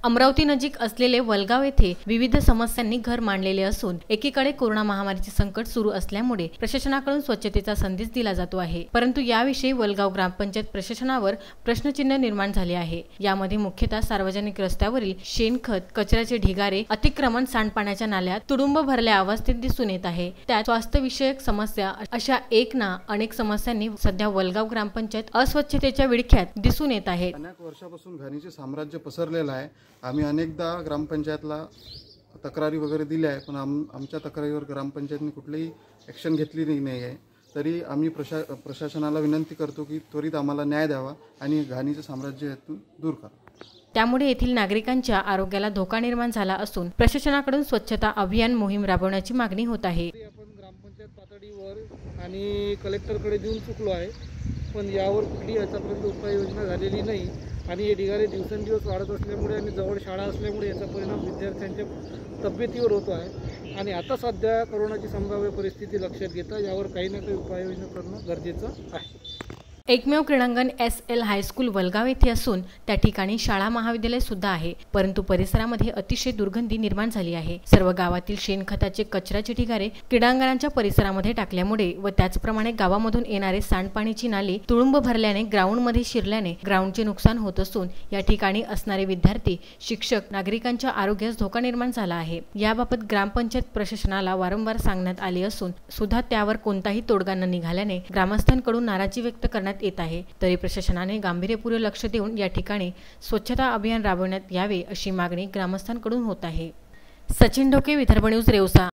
अमरावती नजीक असलेले वलगाव येथे विविध समस्यांनी घर मांडलेले असून एकीकडे कोरोना महामारीचे संकट सुरू असल्यामुळे प्रशासनाकडून स्वच्छतेचा संदेश दिला जातो आहे, परंतु याविषयी वलगाव ग्रामपंचायत प्रशासनावर प्रश्नचिन्ह निर्माण झाले आहे। यामध्ये मुख्यतः सार्वजनिक रस्त्यावरील शेणखत, कचऱ्याचे ढिगारे, अतिक्रमण, सांडपाण्याच्या नाल्या तुडुंब भरल्या अवस्थेत दिसून येत आहे। त्यात स्वास्थ्य विषयक समस्या अशा अनेक समस्यांनी सध्या वलगाव ग्रामपंचायत अस्वच्छतेच्या विळख्यात दिसून येत आहेत। अनेक वर्षापासून घाणीचे साम्राज्य पसरलेलं आहे। आम्ही अनेकदा ग्रामपंचायतला तक्रारी वगैरे दिल्या आहे, पण आमच्या तक्रारीवर ग्रामपंचायतने कुठलीही ॲक्शन घेतली नाही आहे। तरी आम्ही प्रशासनाला विनंती करतो की त्वरित आम्हाला न्याय द्यावा आणि घाणीचे साम्राज्य यातून दूर करा। त्यामुळे येथील नागरिकांच्या आरोग्याला धोका निर्माण झाला असून प्रशासनाकडून स्वच्छता अभियान मोहीम राबवण्याची मागणी होत आहे। आपण ग्रामपंचायत पातळीवर आणि कलेक्टरकडे देऊन चुकलो आहे, पण यावर कुठली आतापर्यंत उपाययोजना झालेली नाही आणि हे ढिगारे दिवसेंदिवस वाढत असल्यामुळे आणि जवळ शाळा असल्यामुळे याचा परिणाम विद्यार्थ्यांच्या तब्येतीवर होतो आहे आणि आता सध्या कोरोनाची संभाव्य परिस्थिती लक्षात घेता यावर काही ना काही उपाययोजना करणं गरजेचं आहे। एकमेव क्रीडांगण SL हायस्कूल वलगाव येथे असून त्या ठिकाणी शाळा महाविद्यालय सुद्धा आहे, परंतु परिसरामध्ये अतिशय दुर्गंधी निर्माण झाली आहे। सर्व गावातील शेणखताचे, कचऱ्याचे ढिगारे क्रीडांगणाच्या परिसरामध्ये टाकल्यामुळे व त्याचप्रमाणे गावामधून येणारे सांडपाणीची नाली तुडुंब भरल्याने ग्राउंडमध्ये शिरल्याने ग्राउंडचे नुकसान होत असून या ठिकाणी असणारे विद्यार्थी, शिक्षक, नागरिकांच्या आरोग्यास धोका निर्माण झाला आहे। याबाबत ग्रामपंचायत प्रशासनाला वारंवार सांगण्यात आले असून सुद्धा त्यावर कोणताही तोडगा न निघाल्याने ग्रामस्थांकडून नाराजी व्यक्त करण्यात येत आहे। तरी प्रशासनाने गांभीर्यपूर्वक लक्ष देऊन या ठिकाणी स्वच्छता अभियान राबवण्यात यावे अशी मागणी ग्रामस्थांकडून होत आहे। सचिन ढोके, विदर्भ न्यूज, रेवसा।